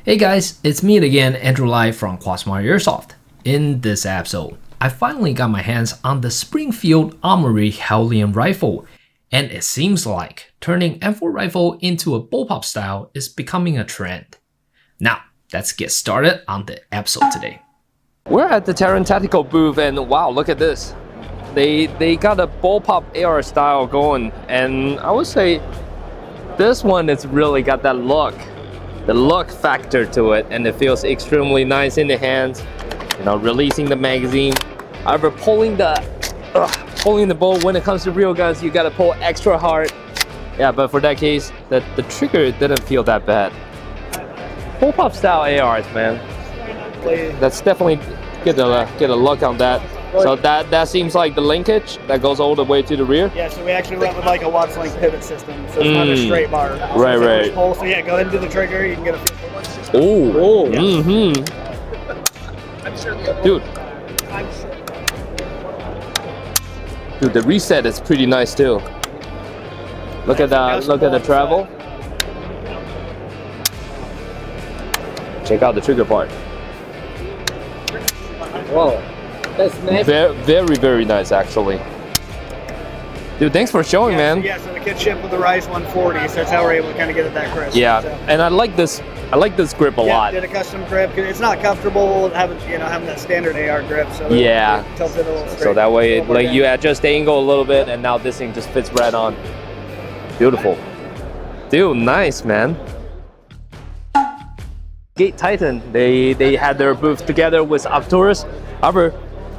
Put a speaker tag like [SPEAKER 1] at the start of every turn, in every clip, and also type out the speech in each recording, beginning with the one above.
[SPEAKER 1] Hey guys, it's me again, Andrew Lai from Quasmar Airsoft. In this episode, I finally got my hands on the Springfield Armory Hellion rifle, and it seems like turning M4 rifle into a bullpup style is becoming a trend. Now, let's get started on the episode today. We're at the Terran Tactical booth, and wow, look at this. They got a bullpup AR style going, and I would say this one is really got that look. The look factor to it, and it feels extremely nice in the hands. You know, releasing the magazine. However, pulling the bolt when it comes to real guns, you gotta pull extra hard. Yeah, but for that case, the trigger didn't feel that bad. Bullpup style ARs, man. That's definitely get a look on that. So that seems like the linkage that goes all the way to the rear.
[SPEAKER 2] Yeah, so we actually went with like a Watts link pivot system, so it's not a straight bar.
[SPEAKER 1] Right.
[SPEAKER 2] Pull, so yeah, go ahead and do the trigger. You can get a feel for what's just.
[SPEAKER 1] Oh. Dude, the reset is pretty nice too. Look at that. Look at the travel. Check out the trigger part. Whoa. That's nice. Very nice, actually. Dude, thanks for showing, man.
[SPEAKER 2] So the kit shipped with the Rice 140, so that's how we're able to kind of get it that crisp.
[SPEAKER 1] Yeah,
[SPEAKER 2] so.
[SPEAKER 1] And I like this grip a lot.
[SPEAKER 2] Yeah, did a custom grip. It's not comfortable having that standard AR grip. So
[SPEAKER 1] yeah.
[SPEAKER 2] It tilts it a little straight.
[SPEAKER 1] So that way, like you adjust the angle a little bit, and now this thing just fits right on. Beautiful. Dude, nice, man. Gate Titan, they had their booth together with Taurus. However,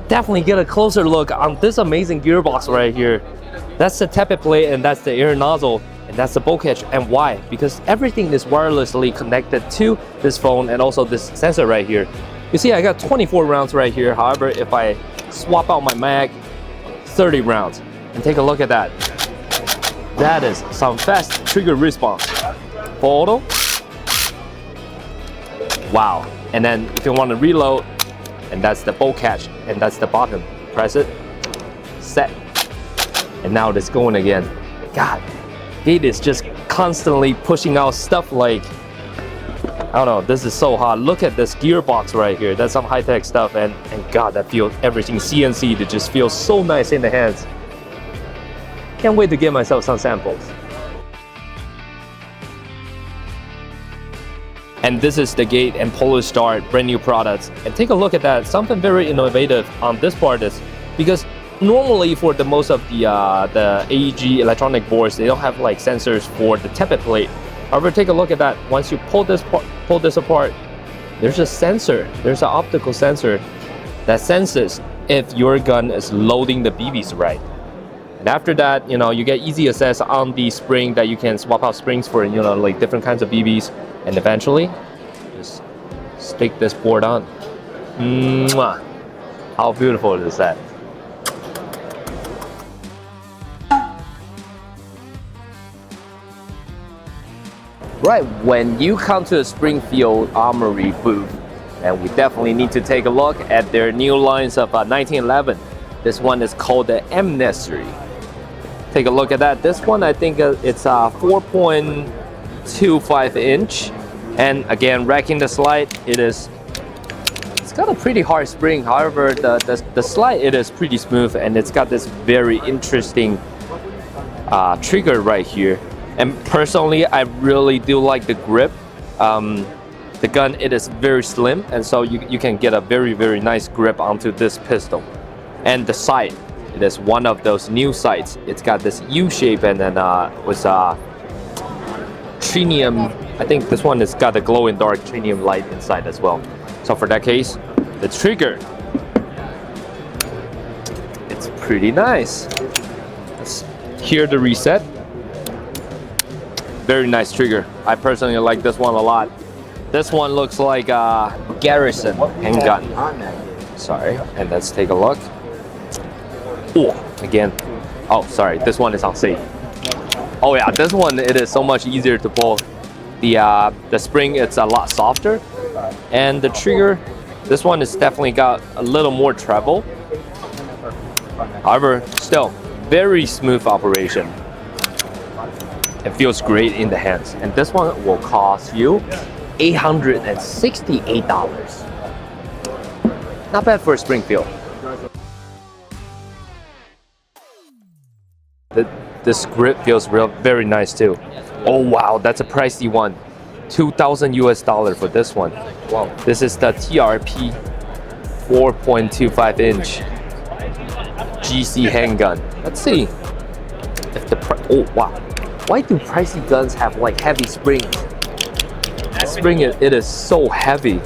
[SPEAKER 1] definitely get a closer look on this amazing gearbox right here. That's the tappet plate, and that's the air nozzle, and that's the bolt catch. And why? Because everything is wirelessly connected to this phone and also this sensor right here. You see, I got 24 rounds right here. However, if I swap out my mag, 30 rounds. And take a look at that. That is some fast trigger response. Full auto. Wow. And then if you want to reload, and that's the bolt catch, and that's the button. Press it, set, and now it's going again. God, Gate is just constantly pushing out stuff like, I don't know, this is so hot. Look at this gearbox right here. That's some high-tech stuff, and God, that feels everything CNC to just feel so nice in the hands. Can't wait to get myself some samples. And this is the Gate and Polar Star brand new products. And take a look at that. Something very innovative on this part is because normally for the most of the AEG electronic boards, they don't have like sensors for the tappet plate. However, take a look at that. Once you pull this apart, there's a sensor. There's an optical sensor that senses if your gun is loading the BBs right. And after that, you get easy access on the spring that you can swap out springs for, like different kinds of BBs. And eventually, just stick this board on. Mwah. How beautiful is that? Right, when you come to the Springfield Armory booth, and we definitely need to take a look at their new lines of 1911. This one is called the M-Nursery. Take a look at that. This one, I think it's 4.25 inch, and again, racking the slide, it's got a pretty hard spring. However, the slide, it is pretty smooth, and it's got this very interesting trigger right here. And personally, I really do like the grip. The gun, it is very slim, and so you can get a very nice grip onto this pistol. And the sight, it is one of those new sights. It's got this U shape, and then with trinium. I think this one has got a glow-in-dark trinium light inside as well. So for that case, the trigger, it's pretty nice. Let's hear the reset. Very nice trigger. I personally like this one a lot. This one looks like a Garrison handgun. Sorry, and let's take a look. Oh, again. Oh, sorry, this one is on safe. Oh yeah, this one, it is so much easier to pull. The spring, it's a lot softer, and the trigger, this one is definitely got a little more treble. However, still very smooth operation. It feels great in the hands, and this one will cost you
[SPEAKER 3] $868. Not bad for Springfield. This grip feels very nice too. Oh wow, that's a pricey one. $2,000 for this one. Wow. This is the TRP 4.25 inch GC handgun. Let's see if the oh wow. Why do pricey guns have like heavy springs? The spring it is so heavy.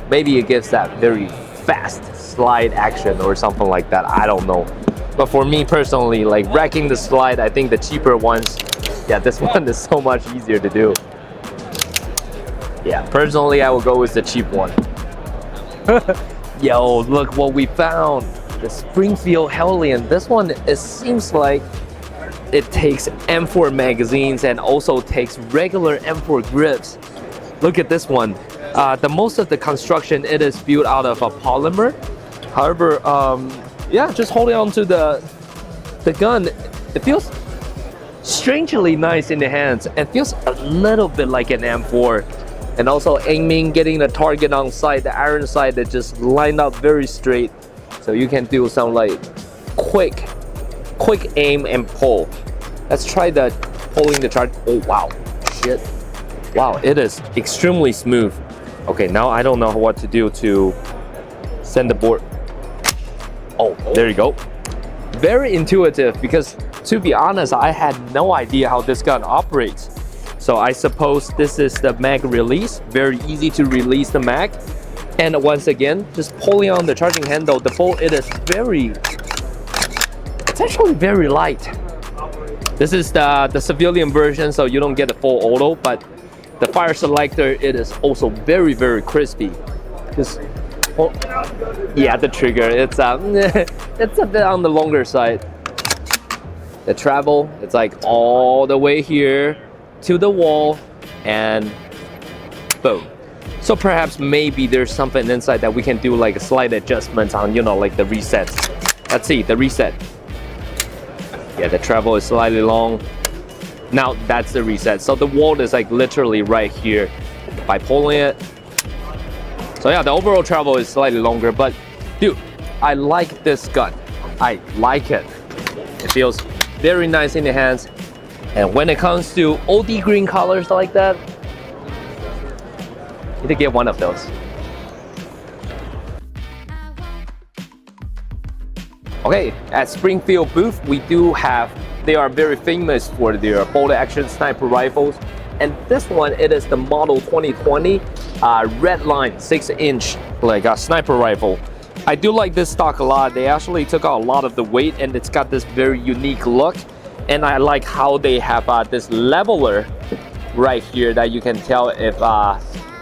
[SPEAKER 3] Maybe it gives that very fast slide action or something like that. I don't know. But for me personally, like racking the slide, I think the cheaper ones, yeah, this one is so much easier to do. Yeah, personally, I will go with the cheap one. Yo, look what we found. The Springfield Hellion. This one, it seems like it takes M4 magazines and also takes regular M4 grips. Look at this one. The most of the construction, it is built out of a polymer. However, yeah, just holding on to the gun, it feels strangely nice in the hands and feels a little bit like an M4. And also aiming, getting the target on sight, the iron sight that just lined up very straight. So you can do some like quick aim and pull. Let's try the pulling the charge. Oh wow, shit. Wow, it is extremely smooth. Okay, now I don't know what to do to send the board. Oh, there you go. Very intuitive because to be honest, I had no idea how this gun operates. So I suppose this is the mag release. Very easy to release the mag. And once again, just pulling on the charging handle, the bolt, it's actually very light. This is the civilian version, so you don't get the full auto, but the fire selector, it is also very, very crispy. Just, oh, yeah, the trigger, it's a bit on the longer side. The travel, it's like all the way here to the wall, and boom. So perhaps maybe there's something inside that we can do like a slight adjustment on, you know, like the resets. Let's see, the reset. Yeah, the travel is slightly long. Now that's the reset. So the wall is like literally right here by pulling it. So yeah, the overall travel is slightly longer, but dude, I like this gun. I like it. It feels very nice in the hands. And when it comes to OD green colors like that, you need to get one of those. Okay, at Springfield booth, we do have, they are very famous for their bolt action sniper rifles. And this one, it is the model 2020 red line 6-inch like a sniper rifle. I do like this stock a lot. They actually took out a lot of the weight and it's got this very unique look. And I like how they have this leveler right here that you can tell if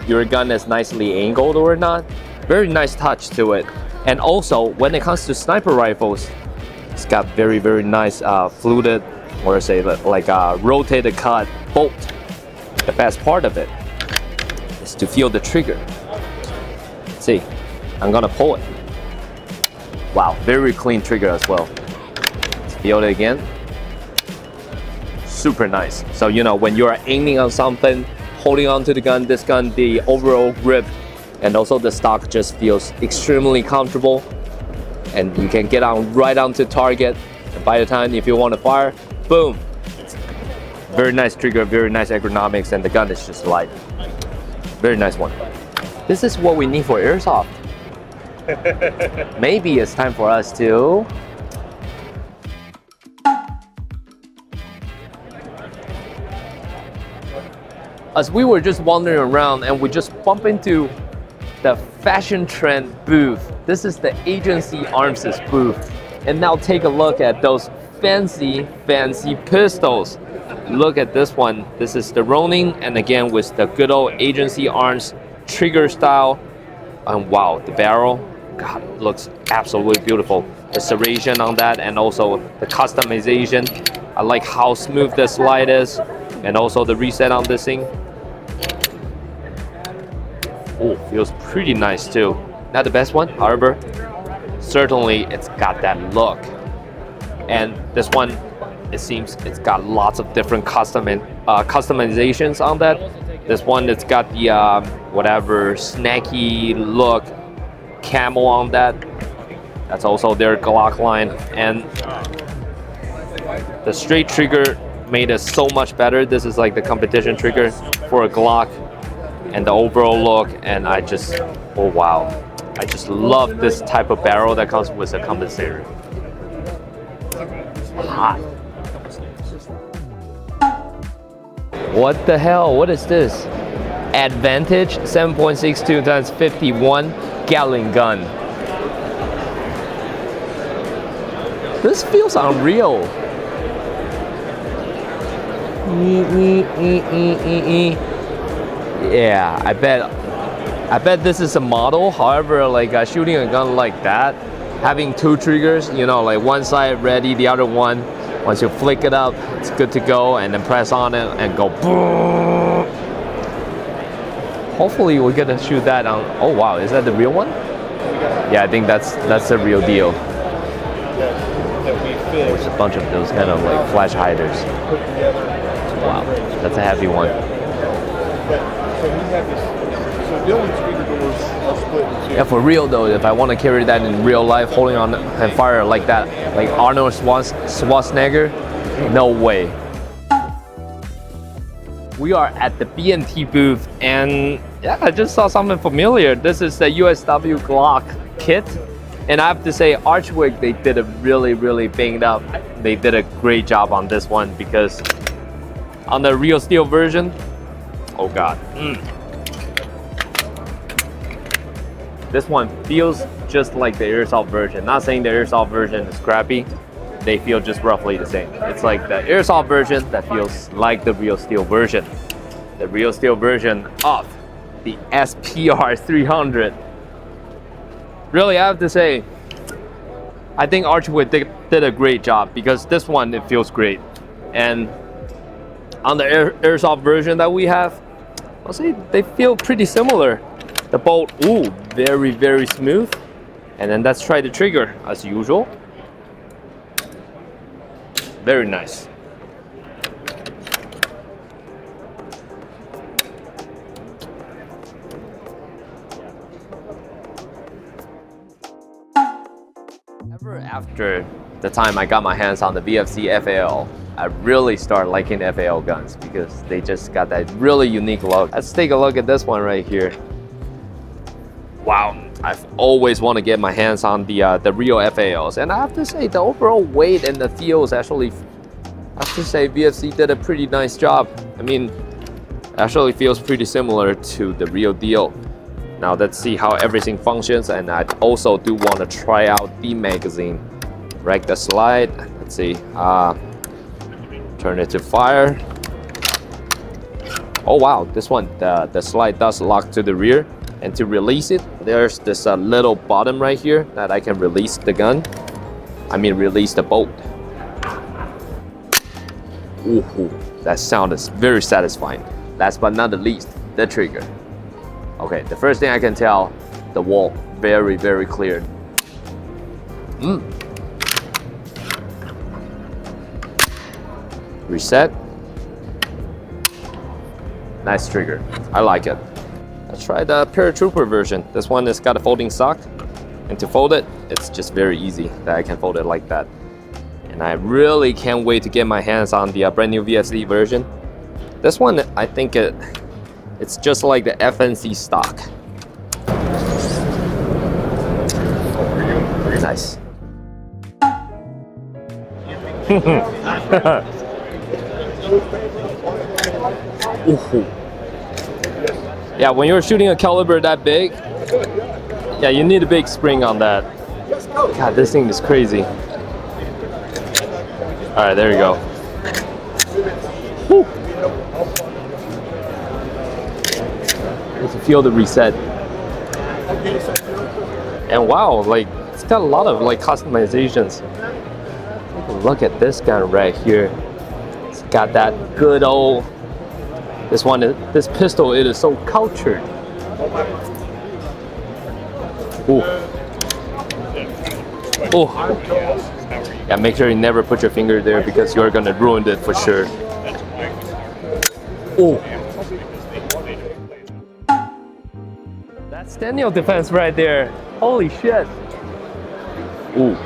[SPEAKER 3] your gun is nicely angled or not. Very nice touch to it. And also, when it comes to sniper rifles, it's got very, very nice fluted, or say like a rotated cut bolt. The best part of it is to feel the trigger. Let's see, I'm gonna pull it. Wow, very clean trigger as well. Let's feel it again. Super nice. So, you know, when you're aiming on something, holding on to the gun, this gun, the overall grip and also the stock just feels extremely comfortable, and you can get on right onto target. And by the time if you want to fire, boom. Very nice trigger, very nice ergonomics, and the gun is just light. Very nice one. This is what we need for airsoft. Maybe it's time for us to as we were just wandering around and we just bumped into the fashion trend booth. This is the Agency Arms' booth. And now take a look at those fancy pistols. Look at this one. This is the Ronin, and again with the good old Agency Arms trigger style. And wow, the barrel, God, looks absolutely beautiful. The serration on that and also the customization. I like how smooth the slide is and also the reset on this thing. Oh, feels pretty nice too. Not the best one, however, certainly it's got that look. And this one, it seems it's got lots of different customizations on that. This one, it's got the whatever snacky look camo on that. That's also their Glock line, and the straight trigger made it so much better. This is like the competition trigger for a Glock, and the overall look, and I just, oh wow, I just love this type of barrel that comes with a compensator. Hot. What the hell? What is this? Advantage 7.62 times 51 gallon gun. This feels unreal. Yeah, I bet this is a model. However, like shooting a gun like that, having two triggers, you know, like one side ready, the other one, once you flick it up, it's good to go, and then press on it and go boom. Hopefully we're gonna shoot that on, oh wow, is that the real one? Yeah, I think that's the real deal. There's a bunch of those kind of like flash hiders. Wow, that's a heavy one. Yeah, for real though, if I want to carry that in real life, holding on and fire like that, like Arnold Schwarzenegger, no way. We are at the BNT booth, and yeah, I just saw something familiar. This is the USW Glock kit, and I have to say, Archwick, they did a really banged up. They did a great job on this one, because on the real steel version, oh god. This one feels just like the airsoft version. Not saying the airsoft version is crappy. They feel just roughly the same. It's like the airsoft version that feels like the real steel version. The real steel version of the SPR 300. Really, I have to say, I think Archwood did a great job, because this one, it feels great. And on the airsoft version that we have, I'll say they feel pretty similar. The bolt, ooh, very smooth. And then let's try the trigger as usual. Very nice. Ever after the time I got my hands on the VFC FAL, I really start liking FAL guns, because they just got that really unique look. Let's take a look at this one right here. Wow, I've always want to get my hands on the real FALs, and I have to say the overall weight and the feels actually, I have to say VFC did a pretty nice job. I mean, actually feels pretty similar to the real deal. Now let's see how everything functions, and I also do want to try out the magazine. Rack the slide, let's see, turn it to fire. Oh wow, this one, the slide does lock to the rear. And to release it, there's this little bottom right here that I can release the gun. I mean, release the bolt. Ooh, that sound is very satisfying. Last but not the least, the trigger. Okay, the first thing I can tell, the wall, very clear. Reset. Nice trigger, I like it. Let's try the paratrooper version. This one has got a folding stock, and to fold it, it's just very easy that I can fold it like that. And I really can't wait to get my hands on the brand new VFC version. This one, I think it's just like the FNC stock. Nice. Ooh. Yeah, when you're shooting a caliber that big, yeah, you need a big spring on that. God, this thing is crazy. All right, there you go. Woo. You can feel the reset. And wow, like it's got a lot of like customizations. Look at this gun right here. It's got that good old. This pistol, it is so cultured. Ooh. Ooh. Yeah, make sure you never put your finger there, because you're gonna ruin it for sure. Ooh. Standing defense right there. Holy shit. Ooh.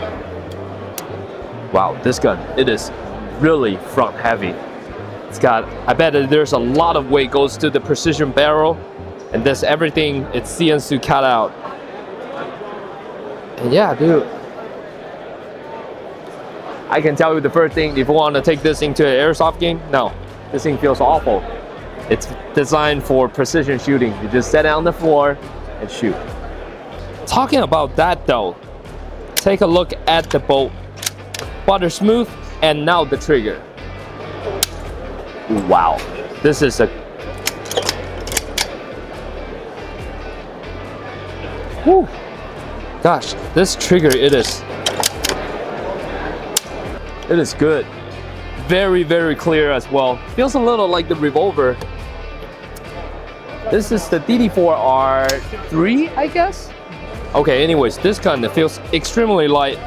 [SPEAKER 3] Wow, this gun, it is really front heavy. It's got, I bet that there's a lot of weight goes to the precision barrel, and this everything, it's CNC cut out. And yeah, dude. I can tell you the first thing, if you want to take this into an airsoft game, no, this thing feels awful. It's designed for precision shooting. You just set it on the floor and shoot. Talking about that though, take a look at the bolt. Butter smooth, and now the trigger. Wow, this is a... Whew. Gosh, this trigger, it is good. Very, very clear as well. Feels a little like the revolver. This is the DD4R3, I guess? Okay, anyways, this gun, it feels extremely light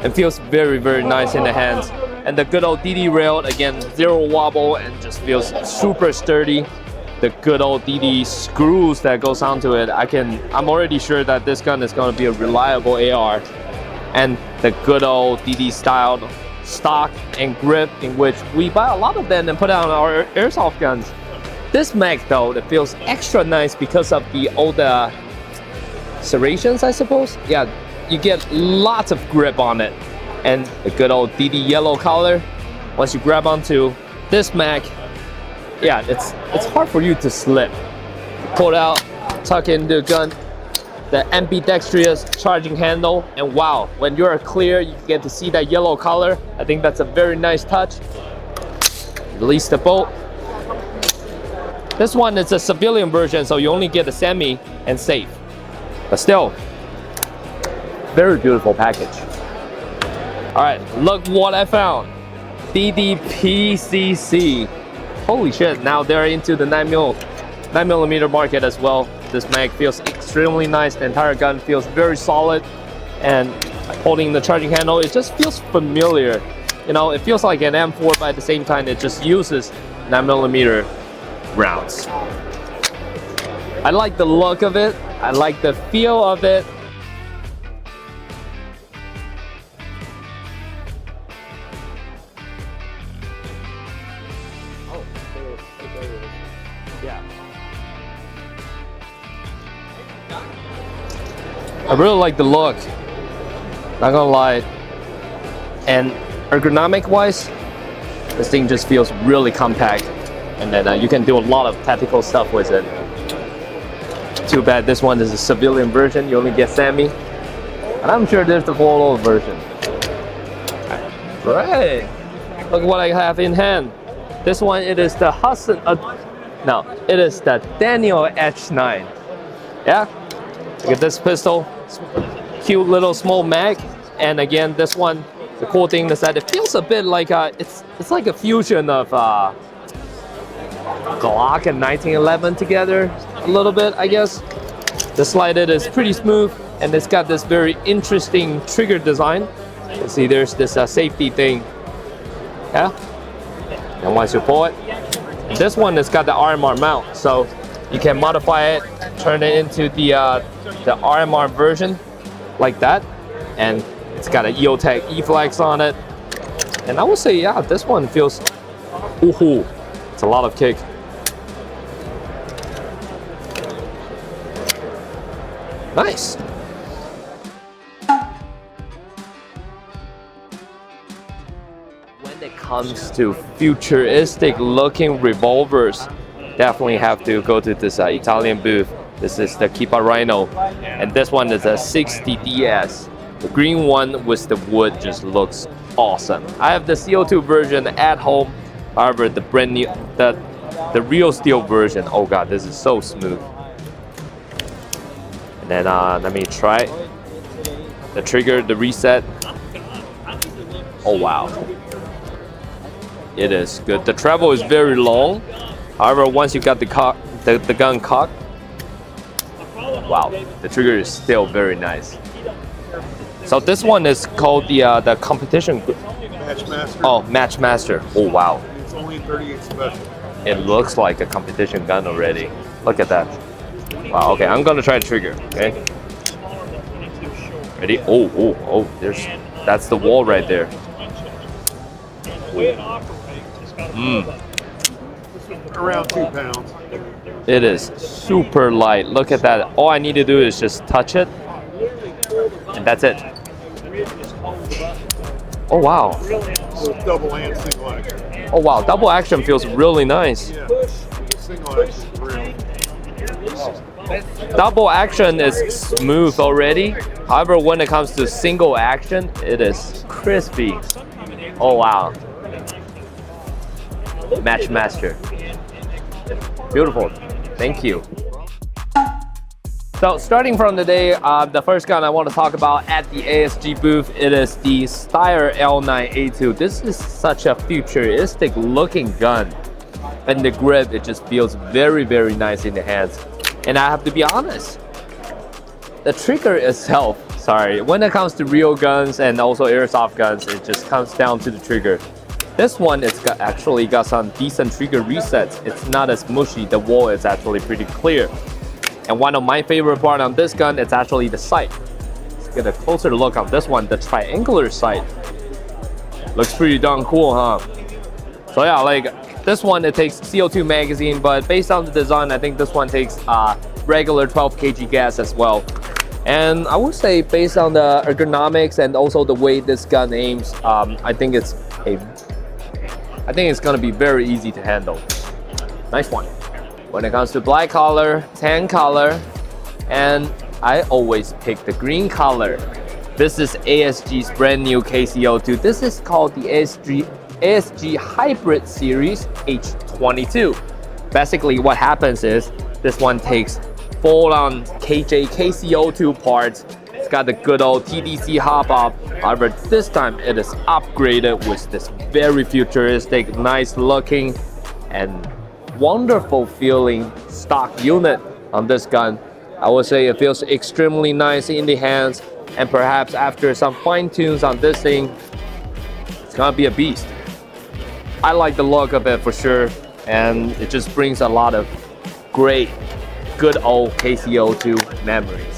[SPEAKER 3] and feels very, very nice in the hands. And the good old DD rail, again, zero wobble and just feels super sturdy. The good old DD screws that goes onto it, I'm already sure that this gun is gonna be a reliable AR. And the good old DD styled stock and grip, in which we buy a lot of them and put on our airsoft guns. This mag though, it feels extra nice because of the old serrations, I suppose. Yeah, you get lots of grip on it. And the good old DD yellow color, once you grab onto this mag, yeah, it's hard for you to slip. Pull it out, tuck it into the gun, the ambidextrous charging handle, and wow, when you're clear, you get to see that yellow color. I think that's a very nice touch. Release the bolt. This one is a civilian version, so you only get a semi and safe. But still, very beautiful package. All right, look what I found. DDPCC. Holy shit, now they're into the 9mm market as well. This mag feels extremely nice. The entire gun feels very solid. And holding the charging handle, it just feels familiar. You know, it feels like an M4, but at the same time, it just uses 9mm rounds. I like the look of it. I like the feel of it. I really like the look, not gonna lie. And ergonomic wise, this thing just feels really compact. And then you can do a lot of tactical stuff with it. Too bad this one is a civilian version, you only get semi. And I'm sure there's the full version. Right, look what I have in hand. This one, it is the it is the Daniel H9. Yeah, look at this pistol. Cute little small mag, and again, this one, the cool thing is that it feels a bit like it's like a fusion of Glock and 1911 together a little bit, I guess. The slided is pretty smooth, and it's got this very interesting trigger design. You see, there's this safety thing, yeah. And once you pull it, this one has got the RMR mount, so you can modify it, turn it into the RMR version, like that, and it's got an EOTech E-Flex on it. And I would say, yeah, this one feels, ooh, it's a lot of kick. Nice. When it comes to futuristic looking revolvers, definitely have to go to this Italian booth. This is the CHIAPPA Rhino, and this one is a 60DS. The green one with the wood just looks awesome. I have the CO2 version at home. However, the brand new, the real steel version, oh god, this is so smooth. And then let me try the trigger, the reset. Oh wow, it is good. The travel is very long. However, once you got the gun cocked, wow, the trigger is still very nice. So this one is called the competition.
[SPEAKER 4] Matchmaster.
[SPEAKER 3] Oh, Matchmaster. Oh wow.
[SPEAKER 4] It's only 38 special.
[SPEAKER 3] It looks like a competition gun already. Look at that. Wow, okay, I'm gonna try the trigger, okay? Ready? Oh, that's the wall right there.
[SPEAKER 4] Around 2 pounds.
[SPEAKER 3] It is super light. Look at that. All I need to do is just touch it, and that's it. Oh wow.
[SPEAKER 4] So double and single action.
[SPEAKER 3] Oh wow, double action feels really nice.
[SPEAKER 4] Yeah. Single action is real.
[SPEAKER 3] Double action is smooth already. However, when it comes to single action, it is crispy. Oh wow. Match master. Beautiful. Thank you. So starting from today, the first gun I want to talk about at the ASG booth, it is the Steyr L9A2. This is such a futuristic looking gun. And the grip, it just feels very, very nice in the hands. And I have to be honest, the trigger itself, when it comes to real guns and also airsoft guns, it just comes down to the trigger. This one, actually got some decent trigger resets. It's not as mushy. The wall is actually pretty clear. And one of my favorite part on this gun is actually the sight. Let's get a closer look on this one, the triangular sight. Looks pretty darn cool, huh? So yeah, like this one, it takes CO2 magazine, but based on the design, I think this one takes regular 12 kg gas as well. And I would say based on the ergonomics and also the way this gun aims, I think it's gonna be very easy to handle. Nice one. When it comes to black color, tan color, and I always pick the green color. This is ASG's brand new KCO2. This is called the ASG Hybrid Series H22. Basically what happens is this one takes full-on KCO2 parts. It's got the good old TDC hop-off. However, this time it is upgraded with this very futuristic, nice looking and wonderful feeling stock unit on this gun. I would say it feels extremely nice in the hands, and perhaps after some fine tunes on this thing, it's gonna be a beast. I like the look of it for sure, and it just brings a lot of great, good old KCO2 memories.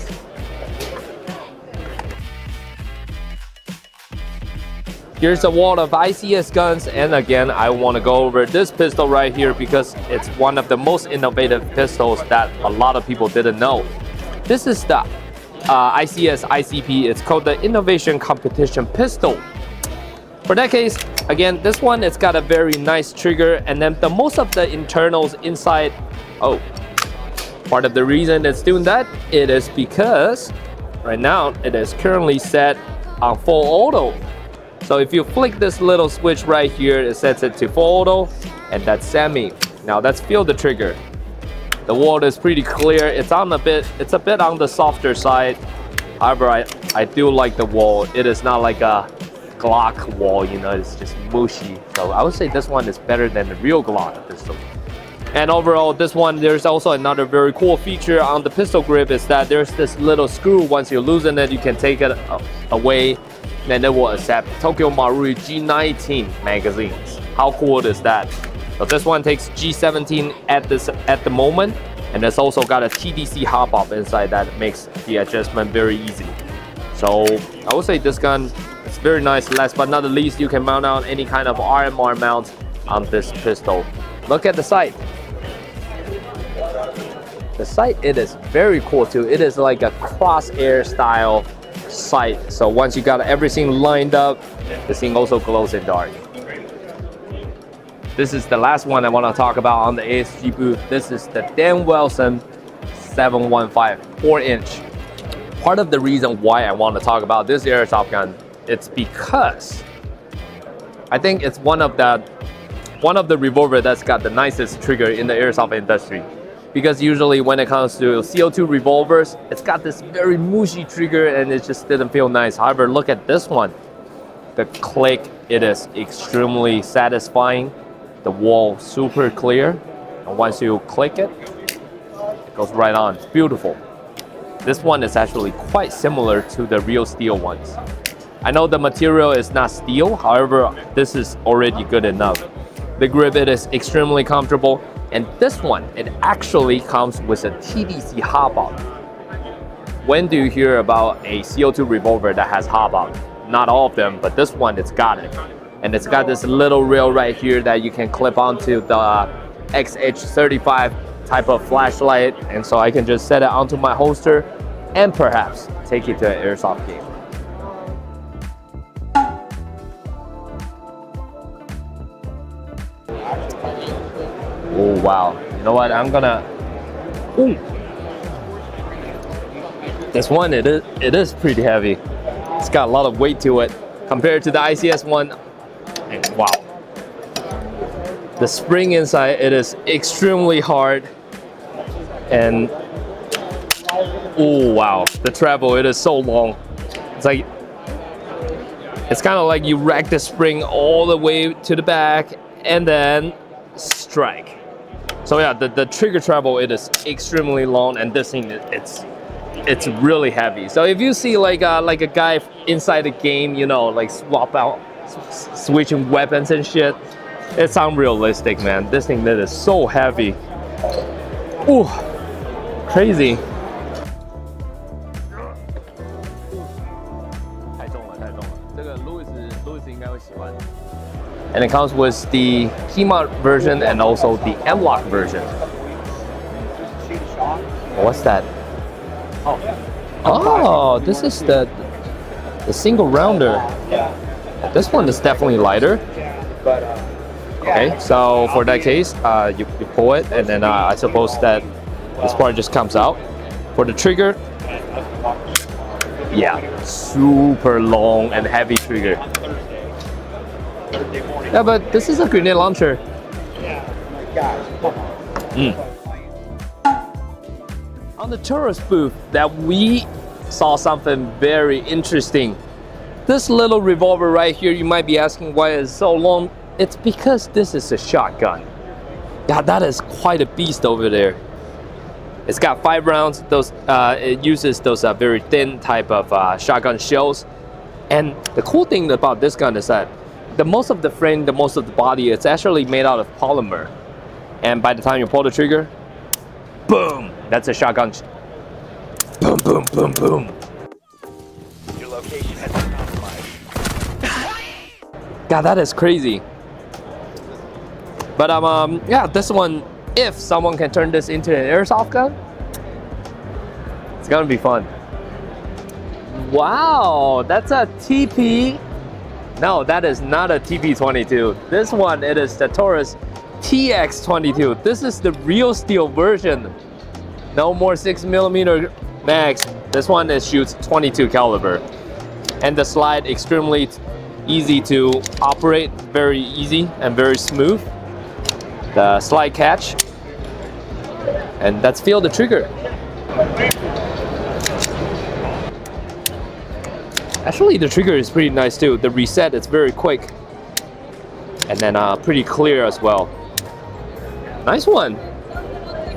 [SPEAKER 3] Here's a wall of ICS guns, and again, I want to go over this pistol right here because it's one of the most innovative pistols that a lot of people didn't know. This is the ICS ICP. It's called the Innovation Competition Pistol. For that case, again, this one, it's got a very nice trigger, and then most of the internals inside, part of the reason it's doing that, it is because right now it is currently set on full auto. So if you flick this little switch right here, it sets it to full auto, and that's semi. Now let's feel the trigger. The wall is pretty clear. It's a bit on the softer side. However, I do like the wall. It is not like a Glock wall, you know, it's just mushy. So I would say this one is better than the real Glock pistol. And overall, this one, there's also another very cool feature on the pistol grip is that there's this little screw. Once you loosen it, you can take it away, and it will accept Tokyo Marui G19 magazines. How cool is that? So this one takes G17 at the moment, and it's also got a TDC hop-off inside that makes the adjustment very easy. So I would say this gun is very nice. Last but not the least, you can mount on any kind of RMR mount on this pistol. Look at the sight. The sight, it is very cool too. It is like a crosshair style sight. So once you got everything lined up, the thing also glows in dark. This is the last one I want to talk about on the ASG booth. This is the Dan Wilson 715 4-inch. Part of the reason why I want to talk about this airsoft gun, it's because I think it's one of the revolver that's got the nicest trigger in the airsoft industry. Because usually when it comes to CO2 revolvers, it's got this very mushy trigger and it just didn't feel nice. However, look at this one. The click, it is extremely satisfying. The wall super clear. And once you click it, it goes right on. It's beautiful. This one is actually quite similar to the real steel ones. I know the material is not steel, however, this is already good enough. The grip, it is extremely comfortable. And this one, it actually comes with a TDC hop-out. When do you hear about a CO2 revolver that has hop-out? Not all of them, but this one, it's got it. And it's got this little rail right here that you can clip onto the XH35 type of flashlight. And so I can just set it onto my holster and perhaps take it to an airsoft game. Oh wow, you know what, I'm gonna, ooh. This one, it is pretty heavy. It's got a lot of weight to it compared to the ICS one. And wow. The spring inside, it is extremely hard. And oh wow, the travel, it is so long. It's like, it's kind of like you rack the spring all the way to the back and then strike. So yeah, the trigger travel, it is extremely long, and this thing, it's really heavy. So if you see like a guy inside the game, you know, like swap out, switching weapons and shit, it's unrealistic, man. This thing that is so heavy. Ooh, crazy. And it comes with the Keymat version and also the M-Lock version. What's that? Oh, this is the single rounder. This one is definitely lighter. Okay, so for that case, you pull it, and then I suppose that this part just comes out. For the trigger, yeah, super long and heavy trigger. Yeah, but this is a grenade launcher. On the Taurus booth, that we saw something very interesting. This little revolver right here, you might be asking why it's so long. It's because this is a shotgun. Yeah, that is quite a beast over there. It's got 5 rounds. Those it uses those very thin type of shotgun shells. And the cool thing about this gun is that the most of the frame, the most of the body, it's actually made out of polymer. And by the time you pull the trigger, boom, that's a shotgun. Boom, boom, boom, boom. Your location has been compromised. God, that is crazy. But yeah, this one, if someone can turn this into an airsoft gun, it's gonna be fun. Wow, that's a TP. No, that is not a TP22. This one, it is the Taurus TX22. This is the real steel version. No more 6mm mags. This one, it shoots 22 caliber. And the slide, extremely easy to operate, very easy and very smooth. The slide catch. And let's feel the trigger. Actually, the trigger is pretty nice too. The reset is very quick. And then pretty clear as well. Nice one.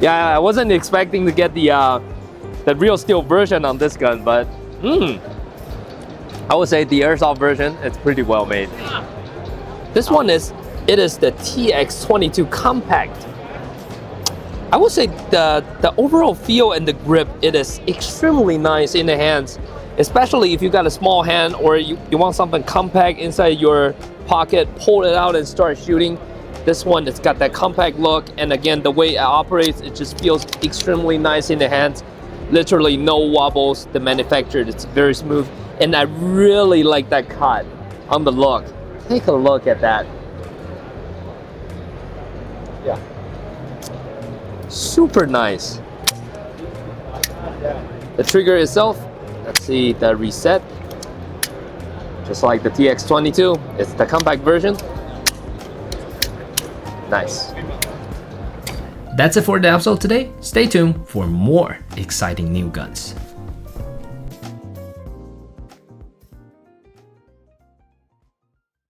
[SPEAKER 3] Yeah, I wasn't expecting to get the real steel version on this gun, but I would say the airsoft version, it's pretty well made. This one is the TX22 compact. I would say the overall feel and the grip, it is extremely nice in the hands, especially if you got a small hand or you want something compact inside your pocket, pull it out and start shooting. This one, it's got that compact look, and again, the way it operates, it just feels extremely nice in the hands. Literally no wobbles. The manufacturer, it's very smooth, and I really like that cut on the look. Take a look at that. Yeah. Super nice. The trigger itself, let's see the reset. Just like the TX22, it's the compact version. Nice.
[SPEAKER 1] That's it for the episode today. Stay tuned for more exciting new guns.